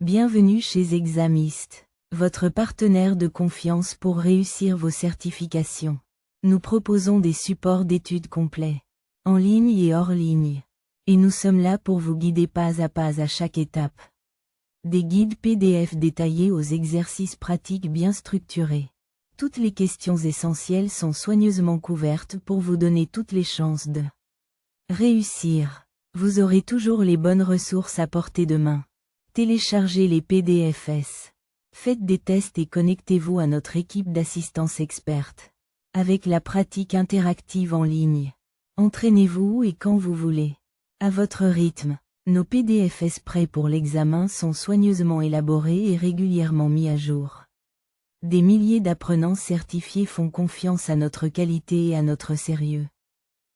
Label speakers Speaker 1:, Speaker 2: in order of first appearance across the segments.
Speaker 1: Bienvenue chez Exam Heist, votre partenaire de confiance pour réussir vos certifications. Nous proposons des supports d'études complets, en ligne et hors ligne. Et nous sommes là pour vous guider pas à chaque étape. Des guides PDF détaillés aux exercices pratiques bien structurés. Toutes les questions essentielles sont soigneusement couvertes pour vous donner toutes les chances de réussir. Vous aurez toujours les bonnes ressources à portée de main. Téléchargez les PDFs. Faites des tests et connectez-vous à notre équipe d'assistance experte. Avec la pratique interactive en ligne. Entraînez-vous et quand vous voulez. À votre rythme. Nos PDFs prêts pour l'examen sont soigneusement élaborés et régulièrement mis à jour. Des milliers d'apprenants certifiés font confiance à notre qualité et à notre sérieux.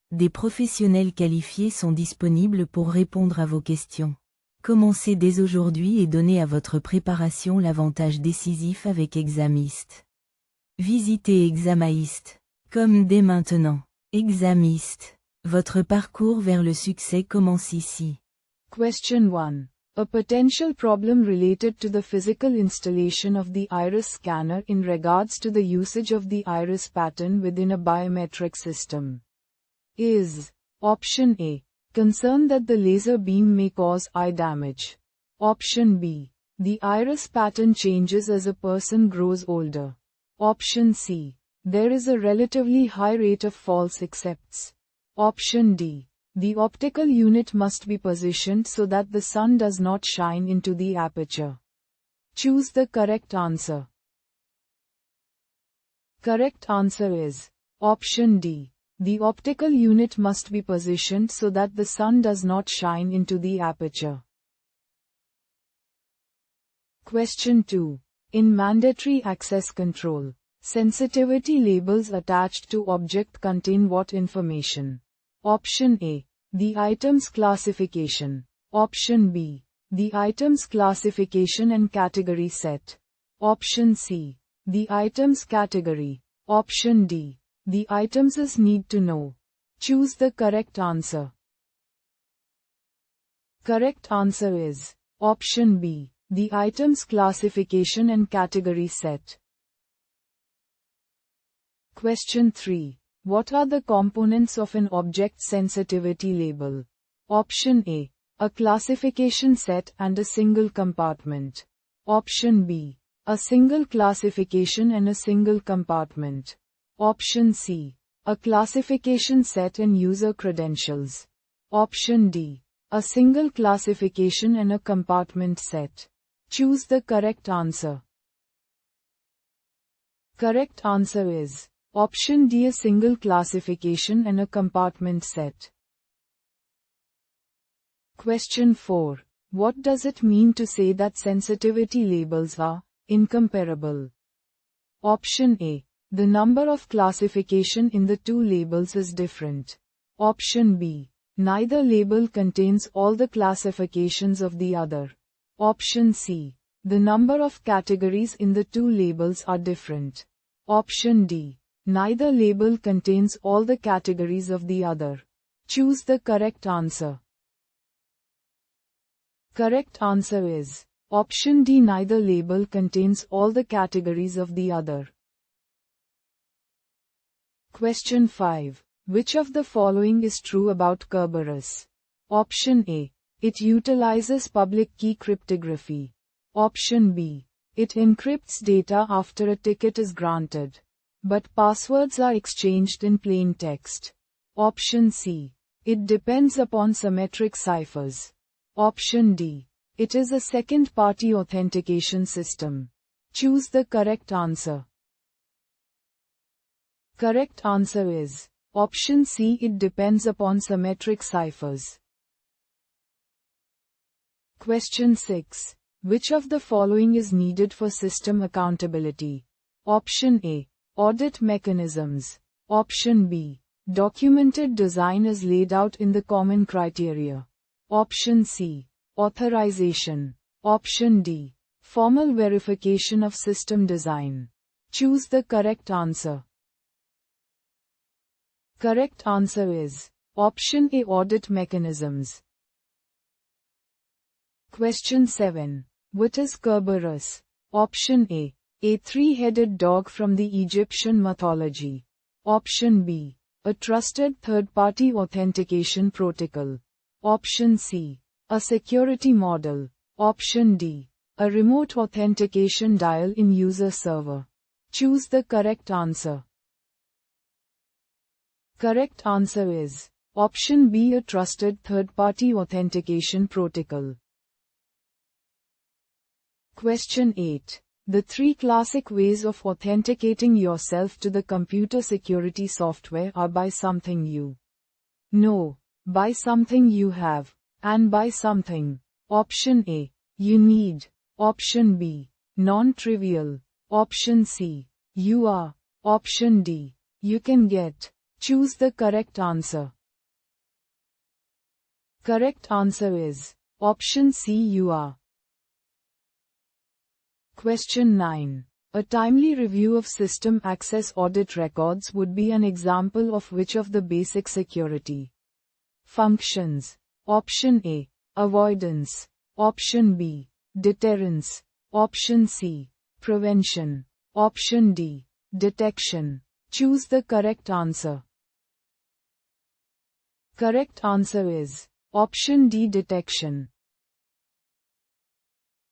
Speaker 1: Des professionnels qualifiés sont disponibles pour répondre à vos questions. Commencez dès aujourd'hui et donnez à votre préparation l'avantage décisif avec Exam Heist. Visitez Exam Heist. Comme dès maintenant. Exam Heist. Votre parcours vers le succès commence ici.
Speaker 2: Question 1. A potential problem related to the physical installation of the iris scanner in regards to the usage of the iris pattern within a biometric system is Option A. Concern that the laser beam may cause eye damage. Option B. The iris pattern changes as a person grows older. Option C. There is a relatively high rate of false accepts. Option D. The optical unit must be positioned so that the sun does not shine into the aperture. Choose the correct answer. Correct answer is Option D. The optical unit must be positioned so that the sun does not shine into the aperture. Question 2. In mandatory access control, sensitivity labels attached to object contain what information? Option A. The item's classification. Option B. The item's classification and category set. Option C. The item's category. Option D. The items is need to know. Choose the correct answer. Correct answer is Option B. The item's classification and category set. Question 3. What are the components of an object sensitivity label? Option A. A classification set and a single compartment. Option B. A single classification and a single compartment. Option C. A classification set and user credentials. Option D. A single classification and a compartment set. Choose the correct answer. Correct answer is Option D. A single classification and a compartment set. Question 4. What does it mean to say that sensitivity labels are incomparable? Option A. The number of classification in the two labels is different. Option B. Neither label contains all the classifications of the other. Option C. The number of categories in the two labels are different. Option D. Neither label contains all the categories of the other. Choose the correct answer. Correct answer is Option D. Neither label contains all the categories of the other. Question 5. Which of the following is true about Kerberos? Option A. It utilizes public key cryptography. Option B. It encrypts data after a ticket is granted. But passwords are exchanged in plain text. Option C. It depends upon symmetric ciphers. Option D. It is a second-party authentication system. Choose the correct answer. Correct answer is Option C. It depends upon symmetric ciphers. Question 6. Which of the following is needed for system accountability? Option A. Audit mechanisms. Option B. Documented design is laid out in the common criteria. Option C. Authorization. Option D. Formal verification of system design. Choose the correct answer. Correct answer is Option A. Audit mechanisms. Question 7. What is Kerberos? Option A three-headed dog from the Egyptian mythology. Option B, a trusted third-party authentication protocol. Option C, a security model. Option D, a remote authentication dial in user server. Choose the correct answer. Correct answer is option B, a trusted third-party authentication protocol. Question 8. The three classic ways of authenticating yourself to the computer security software are by something you know, by something you have, and by something. Option A, you need. Option B, non-trivial. Option C, you are. Option D, you can get. Choose the correct answer. Correct answer is option C, you are. Question 9. A timely review of system access audit records would be an example of which of the basic security functions? Option A, avoidance. Option B, deterrence. Option C, prevention. Option D, detection. Choose the correct answer. Correct answer is option D, detection.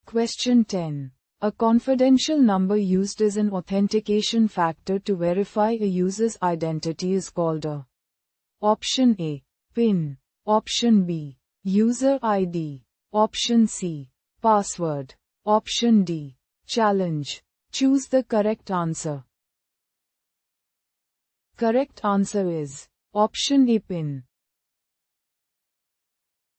Speaker 2: Question 10. A confidential number used as an authentication factor to verify a user's identity is called a. Option A, PIN. Option B, user ID. Option C, password. Option D, challenge. Choose the correct answer. Correct answer is option A, PIN.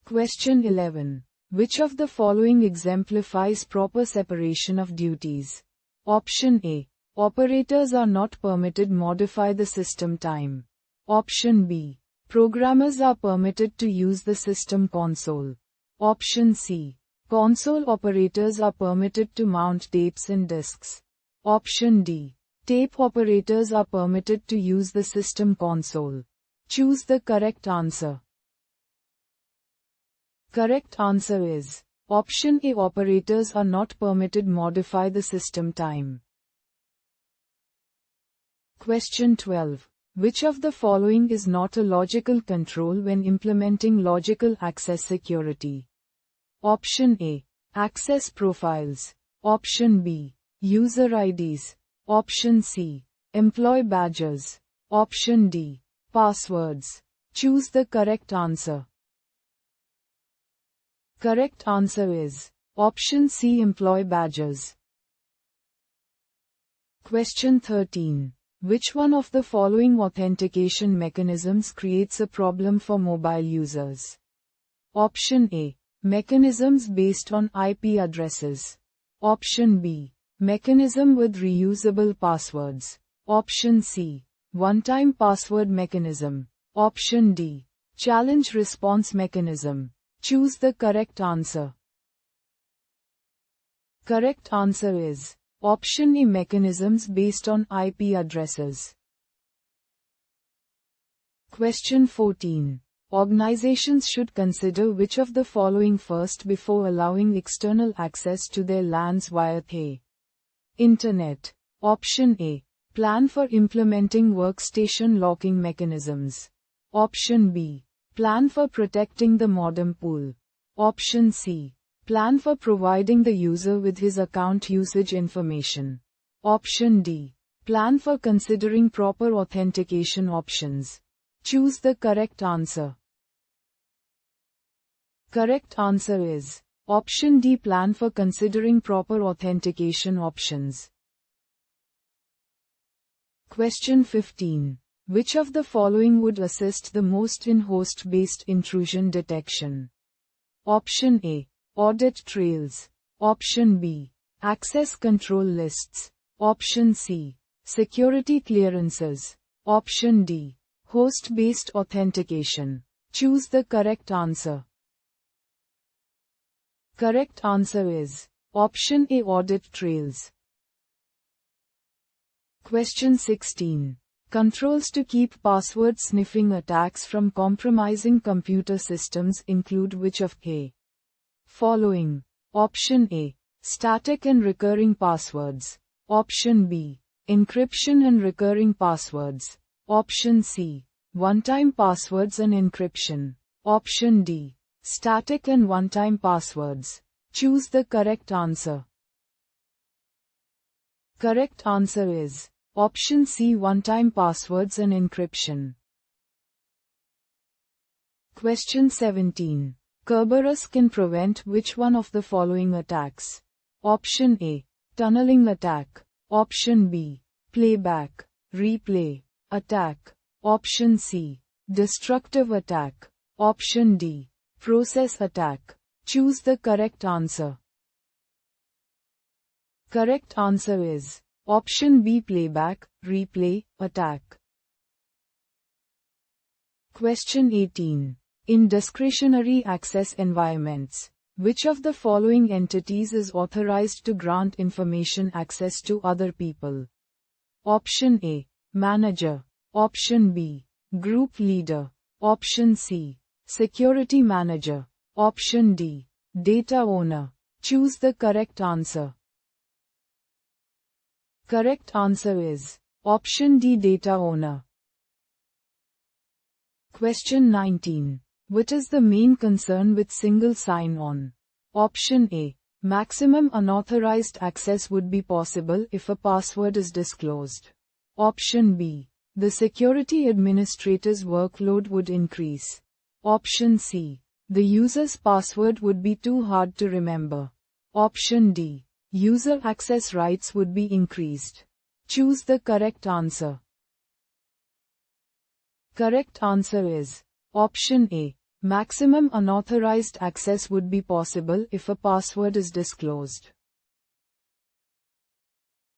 Speaker 2: Question 11. Which of the following exemplifies proper separation of duties? Option A. Operators are not permitted modify the system time. Option B. Programmers are permitted to use the system console. Option C. Console operators are permitted to mount tapes and disks. Option D. Tape operators are permitted to use the system console. Choose the correct answer. Correct answer is option A. Operators are not permitted modify the system time. Question 12. Which of the following is not a logical control when implementing logical access security? Option A. Access profiles. Option B. User IDs. Option C. Employee badges. Option D. Passwords. Choose the correct answer. Correct answer is option C. Employee badges. Question 13. Which one of the following authentication mechanisms creates a problem for mobile users? Option A. Mechanisms based on IP addresses. Option B. Mechanism with reusable passwords. Option C. One-time password mechanism. Option D. Challenge response mechanism. Choose the correct answer. Correct answer is option A. Mechanisms based on IP addresses. Question 14. Organizations should consider which of the following first before allowing external access to their LANs via the Internet. Option A. Plan for implementing workstation locking mechanisms. Option B. Plan for protecting the modem pool. Option C. Plan for providing the user with his account usage information. Option D. Plan for considering proper authentication options. Choose the correct answer. Correct answer is option D. Plan for considering proper authentication options. Question 15. Which of the following would assist the most in host-based intrusion detection? Option A. Audit trails. Option B. Access control lists. Option C. Security clearances. Option D. Host-based authentication. Choose the correct answer. Correct answer is option A. Audit trails. Question 16. Controls to keep password sniffing attacks from compromising computer systems include which of the following? Option A. Static and recurring passwords. Option B. Encryption and recurring passwords. Option C. One-time passwords and encryption. Option D. Static and one-time passwords. Choose the correct answer. Correct answer is option C, one-time passwords and encryption. Question 17. Kerberos can prevent which one of the following attacks? Option A. Tunneling attack. Option B. Playback, replay, attack. Option C. Destructive attack. Option D. Process attack. Choose the correct answer. Correct answer is option B, playback, replay, attack. Question 18. In discretionary access environments, which of the following entities is authorized to grant information access to other people? Option A. Manager. Option B. Group leader. Option C. Security manager. Option D. Data owner. Choose the correct answer. Correct answer is option D, data owner. Question 19. What is the main concern with single sign-on? Option A. Maximum unauthorized access would be possible if a password is disclosed. Option B. The security administrator's workload would increase. Option C. The user's password would be too hard to remember. Option D. User access rights would be increased. Choose the correct answer. Correct answer is option A. Maximum unauthorized access would be possible if a password is disclosed.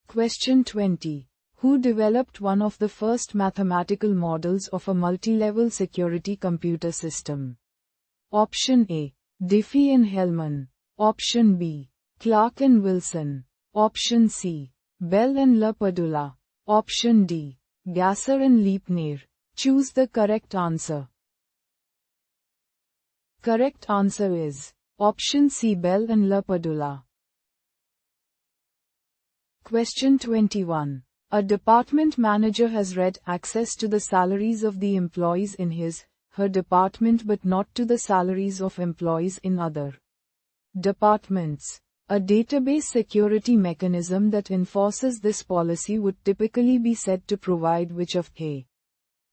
Speaker 2: Question 20. Who developed one of the first mathematical models of a multi-level security computer system? Option A. Diffie and Hellman. Option B. Clark and Wilson. Option C. Bell and LaPadula. Option D. Gasser and Leapner. Choose the correct answer. Correct answer is option C, Bell and LaPadula. Question 21. A department manager has read access to the salaries of the employees in her department but not to the salaries of employees in other departments. A database security mechanism that enforces this policy would typically be said to provide which of the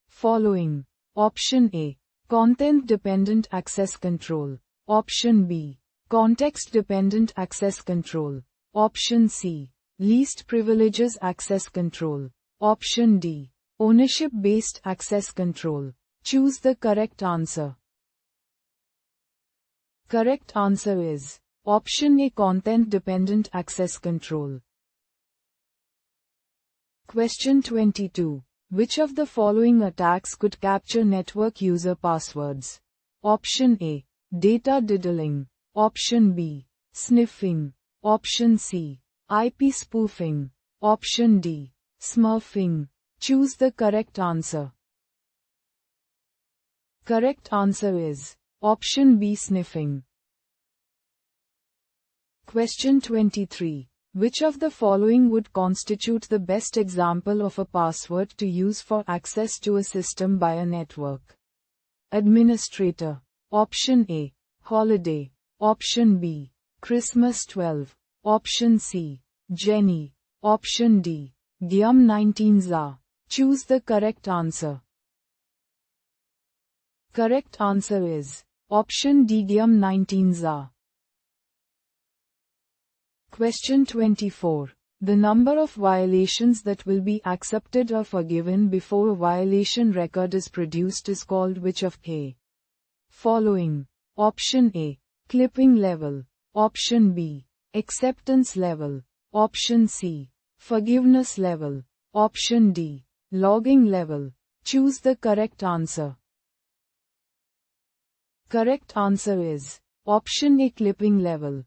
Speaker 2: following? Option A. Content-dependent access control. Option B. Context-dependent access control. Option C. Least privileges access control. Option D. Ownership-based access control. Choose the correct answer. Correct answer is option A, content-dependent access control. Question 22. Which of the following attacks could capture network user passwords? Option A. Data diddling. Option B. Sniffing. Option C. IP spoofing. Option D. Smurfing. Choose the correct answer. Correct answer is option B, sniffing. Question 23. Which of the following would constitute the best example of a password to use for access to a system by a network? Administrator. Option A. Holiday. Option B. Christmas 12. Option C. Jenny. Option D. Guillaume 19za. Choose the correct answer. Correct answer is option D, Guillaume 19za. Question 24. The number of violations that will be accepted or forgiven before a violation record is produced is called which of the following? Option A. Clipping level. Option B. Acceptance level. Option C. Forgiveness level. Option D. Logging level. Choose the correct answer. Correct answer is option A, clipping level.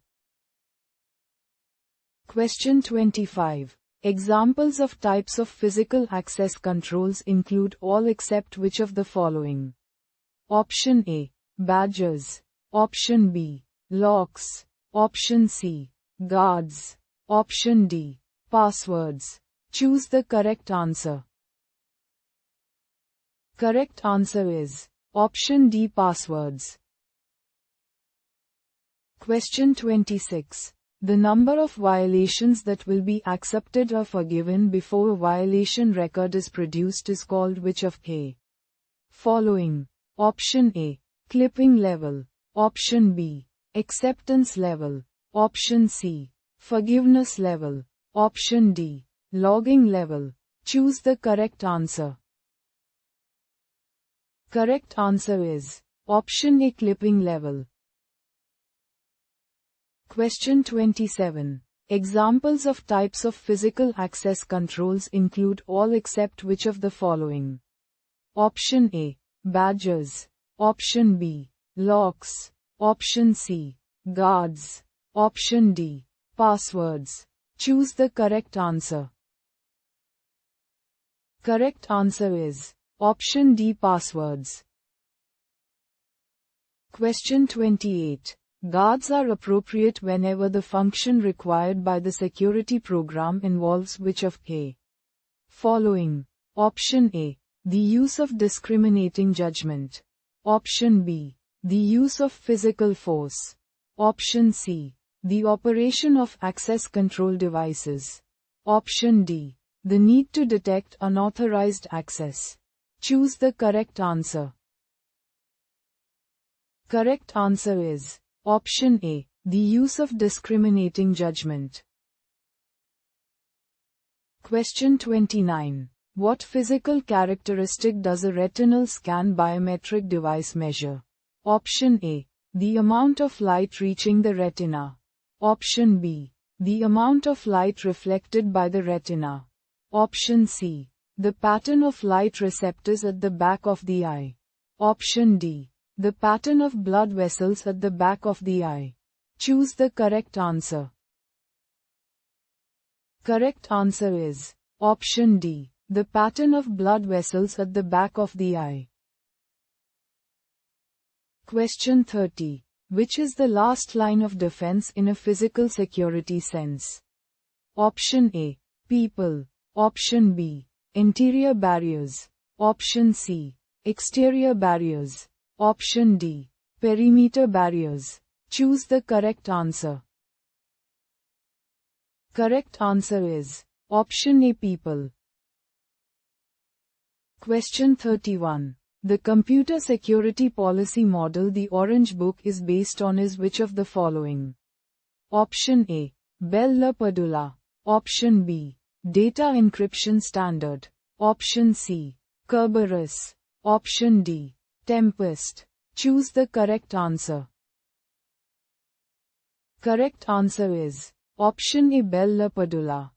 Speaker 2: Question 25. Examples of types of physical access controls include all except which of the following? Option A. Badges. Option B. Locks. Option C. guards. Option D. Passwords. Choose the correct answer. Correct answer is option D. Passwords. Question 26. The number of violations that will be accepted or forgiven before a violation record is produced is called which of the following? Option A. Clipping level. Option B. Acceptance level. Option C. Forgiveness level. Option D. Logging level. Choose the correct answer. Correct answer is option A. Clipping level. Question 27. Examples of types of physical access controls include all except which of the following? Option A. Badges. Option B. Locks. Option C. Guards. Option D. Passwords. Choose the correct answer. Correct answer is option D. Passwords. Question 28. Guards are appropriate whenever the function required by the security program involves which of the following? Option A. The use of discriminating judgment. Option B. The use of physical force. Option C. The operation of access control devices. Option D. The need to detect unauthorized access. Choose the correct answer. Correct answer is option A. The use of discriminating judgment. Question 29. What physical characteristic does a retinal scan biometric device measure? Option A. The amount of light reaching the retina. Option B. The amount of light reflected by the retina. Option C. The pattern of light receptors at the back of the eye. Option D. The pattern of blood vessels at the back of the eye. Choose the correct answer. Correct answer is option D. The pattern of blood vessels at the back of the eye. Question 30. Which is the last line of defense in a physical security sense? Option A. People. Option B. Interior barriers. Option C. Exterior barriers. Option D. Perimeter barriers. Choose the correct answer. Correct answer is option A. People. Question 31. The computer security policy model the Orange Book is based on is which of the following? Option A. Bell LaPadula. Option B. Data encryption standard. Option C. Kerberos. Option D. Tempest. Choose the correct answer. Correct answer is option A. Bell LaPadula.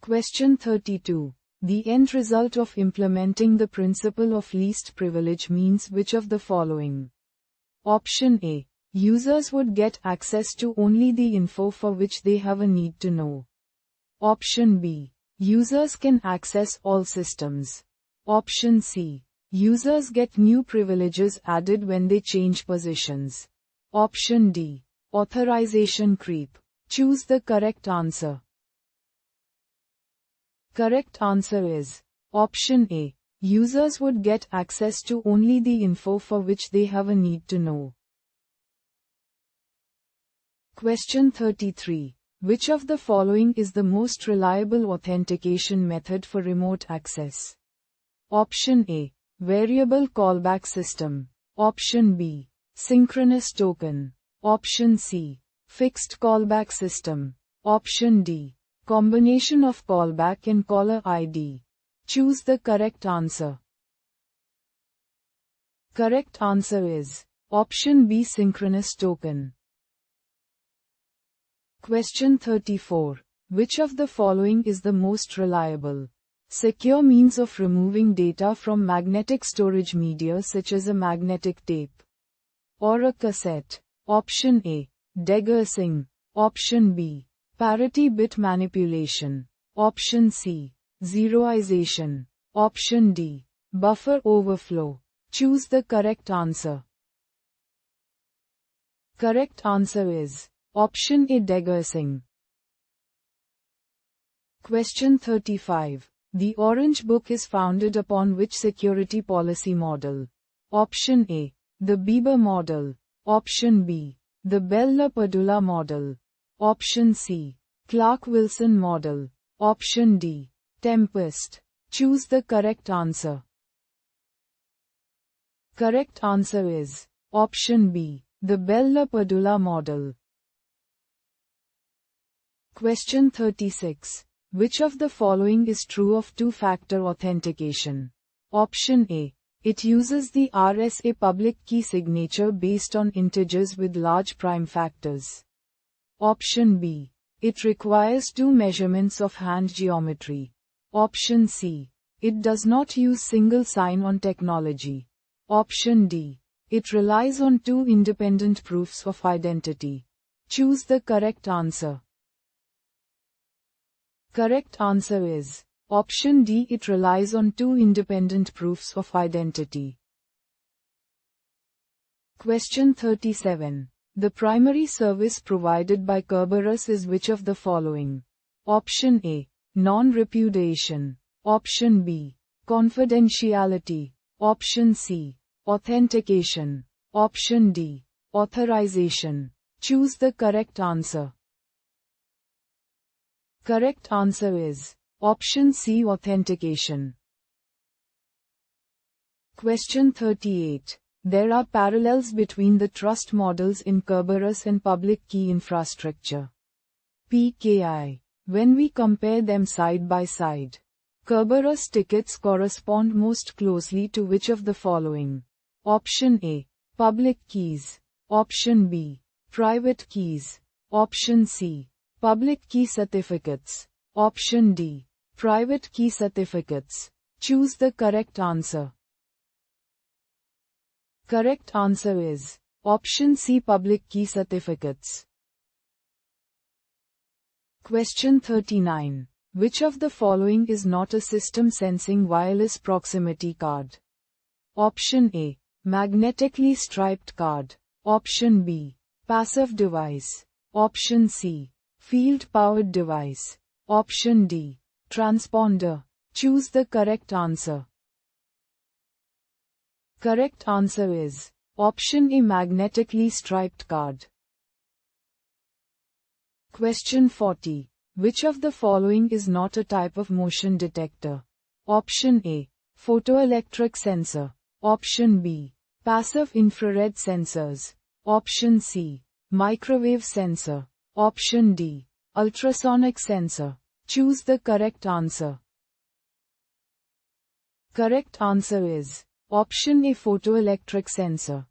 Speaker 2: Question 32. The end result of implementing the principle of least privilege means which of the following? Option A. Users would get access to only the info for which they have a need to know. Option B. Users can access all systems. Option C. Users get new privileges added when they change positions. Option D. Authorization creep. Choose the correct answer. Correct answer is option A. Users would get access to only the info for which they have a need to know. Question 33. Which of the following is the most reliable authentication method for remote access? Option A. Variable callback system. Option B. Synchronous token. Option C. Fixed callback system. Option D. Combination of callback and caller ID. Choose the correct answer. Correct answer is option B. Synchronous token. Question 34. Which of the following is the most reliable? Secure means of removing data from magnetic storage media such as a magnetic tape or a cassette. Option A. Degaussing. Option B. Parity bit manipulation. Option C. Zeroization. Option D. Buffer overflow. Choose the correct answer. Correct answer is option A, degaussing. Question 35. The Orange Book is founded upon which security policy model? Option A, the Bieber model. Option B, the Bell-LaPadula model. Option C, Clark-Wilson model. Option D, Tempest. Choose the correct answer. Correct answer is option B, the Bell-LaPadula model. Question 36. Which of the following is true of two-factor authentication? Option A, it uses the RSA public key signature based on integers with large prime factors. Option B, it requires two measurements of hand geometry. Option C, it does not use single sign-on technology. Option D, it relies on two independent proofs of identity. Choose the correct answer. Correct answer is option D, it relies on two independent proofs of identity. Question 37. The primary service provided by Kerberos is which of the following? Option A, non-repudiation. Option B, confidentiality. Option C, authentication. Option D, authorization. Choose the correct answer. Correct answer is option C, authentication. Question 38. There are parallels between the trust models in Kerberos and public key infrastructure. PKI. When we compare them side by side, Kerberos tickets correspond most closely to which of the following? Option A, public keys. Option B, private keys. Option C, public key certificates. Option D, private key certificates. Choose the correct answer. Correct answer is option C, public key certificates. Question 39. Which of the following is not a system sensing wireless proximity card? Option A, magnetically striped card. Option B, passive device. Option C, field-powered device. Option D, transponder. Choose the correct answer. Correct answer is option A, magnetically striped card. Question 40. Which of the following is not a type of motion detector? Option A, photoelectric sensor. Option B, passive infrared sensors. Option C, microwave sensor. Option D, ultrasonic sensor. Choose the correct answer. Correct answer is option A, photoelectric sensor.